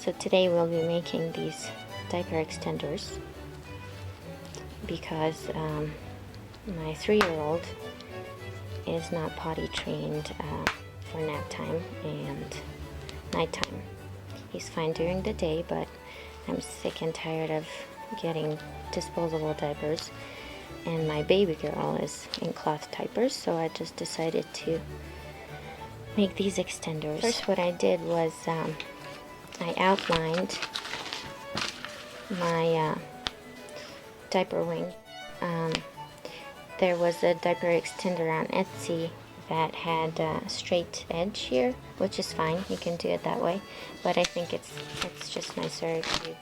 So today we'll be making these diaper extenders because my 3-year-old is not potty trained for nap time and nighttime. He's fine during the day, but I'm sick and tired of getting disposable diapers, and my baby girl is in cloth diapers, so I just decided to make these extenders. First, what I did was I outlined my diaper wing. There was a diaper extender on Etsy that had a straight edge here, which is fine, you can do it that way, but I think it's just nicer to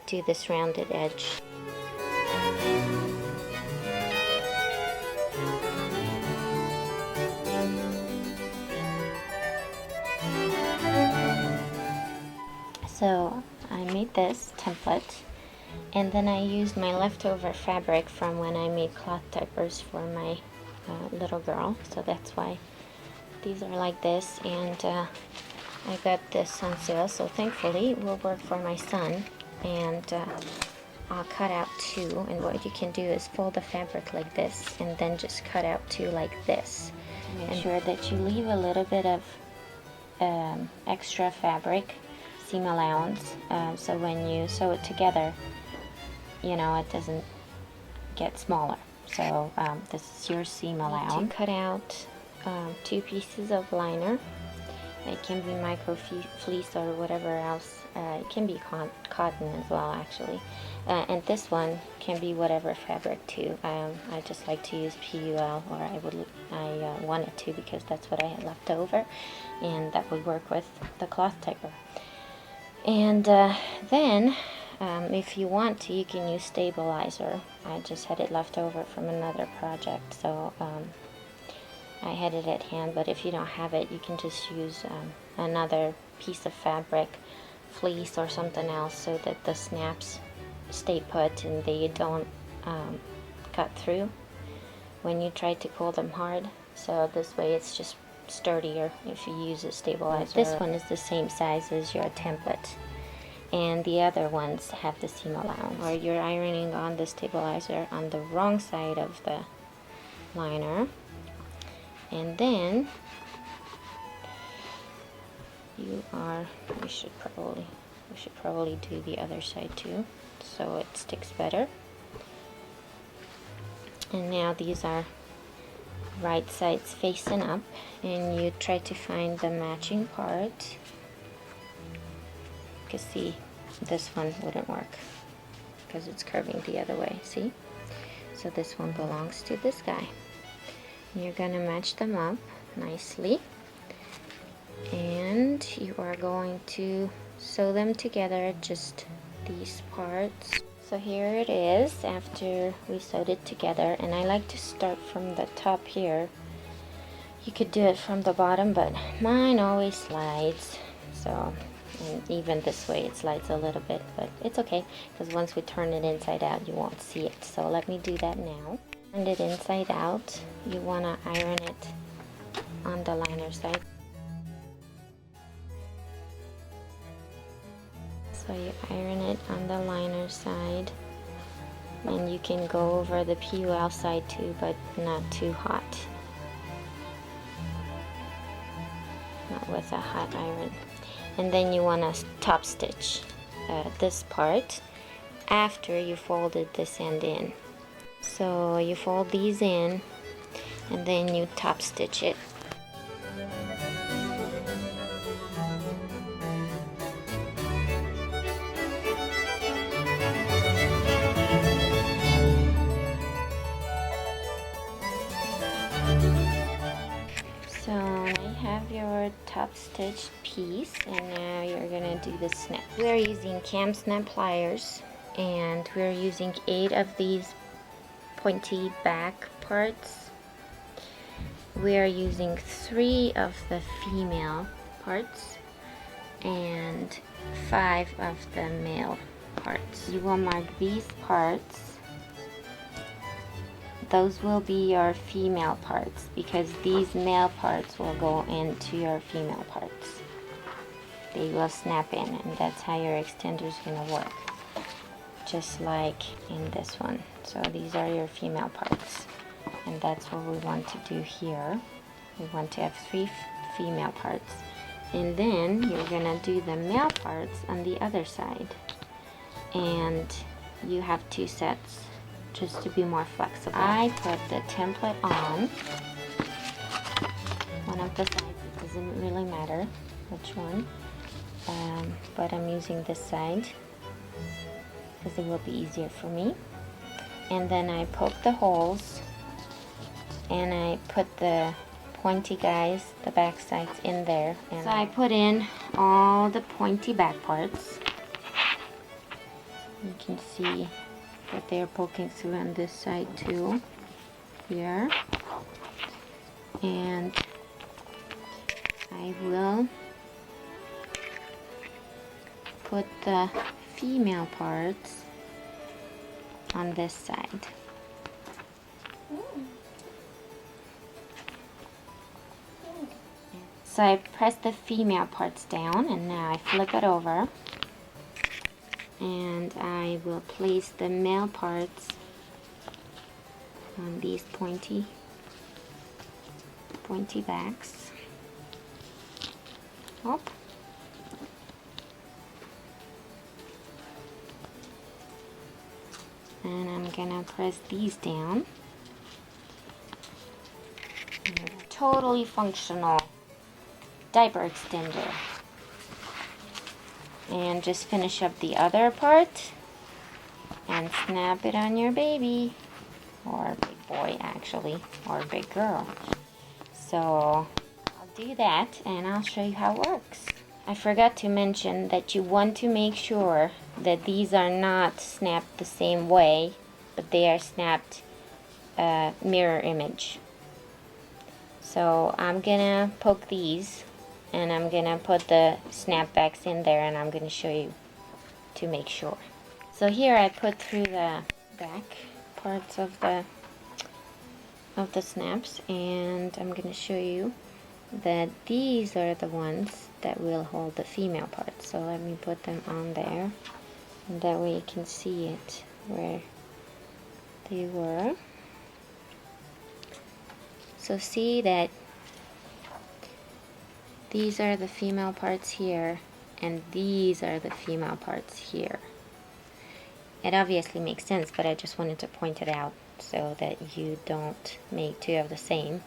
do this rounded edge. So I made this template, and then I used my leftover fabric from when I made cloth diapers for my little girl, so that's why these are like this. And I got this on sale, so thankfully it will work for my son. And I'll cut out 2, and what you can do is fold the fabric like this and then just cut out 2 like this. Make sure that you leave a little bit of extra fabric, seam allowance, so when you sew it together, you know, it doesn't get smaller. So this is your seam allowance. To cut out 2 pieces of liner. It can be micro fleece or whatever else. It can be cotton as well, actually. And this one can be whatever fabric too. I just like to use PUL, or I wanted to because that's what I had left over, and that would work with the cloth diaper. And then, if you want to, you can use stabilizer. I just had it left over from another project, so I had it at hand. But if you don't have it, you can just use another piece of fabric, fleece or something else, so that the snaps stay put and they don't cut through when you try to pull them hard. So this way it's just sturdier if you use a stabilizer. This one is the same size as your template, and the other ones have the seam allowance. Or you're ironing on the stabilizer on the wrong side of the liner, and then we should probably do the other side too, so it sticks better. And now these are right sides facing up, and you try to find the matching part. You can see this one wouldn't work because it's curving the other way, see? So this one belongs to this guy. You're gonna match them up nicely, and you are going to sew them together, just these parts. So here it is after we sewed it together, and I like to start from the top here. You could do it from the bottom, but mine always slides, so, and even this way it slides a little bit, but it's okay because once we turn it inside out you won't see it. So let me do that now. Turn it inside out. You want to iron it on the liner side. So you iron it on the liner side, and you can go over the PUL side too, but not too hot. Not with a hot iron. And then you want to top stitch this part after you folded this end in. So you fold these in, and then you top stitch it. So I have your top stitched piece, and now you're gonna do the snap. We're using cam snap pliers, and we're using 8 of these pointy back parts. We are using 3 of the female parts and 5 of the male parts. You will mark these parts. Those will be your female parts because these male parts will go into your female parts. they will snap in, and that's how your extender is going to work, just like in this one. So these are your female parts, and that's what we want to do here. We want to have 3 female parts, and then you're going to do the male parts on the other side, and you have 2 sets just to be more flexible. I put the template on one of the sides. It doesn't really matter which one, but I'm using this side because it will be easier for me. And then I poke the holes, and I put the pointy guys, the back sides, in there. And so I put in all the pointy back parts. You can see that they're poking through on this side too, here. And I will put the female parts on this side. So I press the female parts down, and now I flip it over, and I will place the male parts on these pointy backs. Up. And I'm gonna press these down. Totally functional diaper extender. And just finish up the other part and snap it on your baby, or big boy actually, or big girl. So I'll do that and I'll show you how it works. I forgot to mention that you want to make sure that these are not snapped the same way, but they are snapped mirror image. So I'm gonna poke these, and I'm gonna put the snapbacks in there, and I'm gonna show you to make sure. So here I put through the back parts of the snaps, and I'm gonna show you that these are the ones that will hold the female parts. So let me put them on there, and that way you can see it where they were. So see that these are the female parts here, and these are the female parts here. It obviously makes sense, but I just wanted to point it out so that you don't make 2 of the same.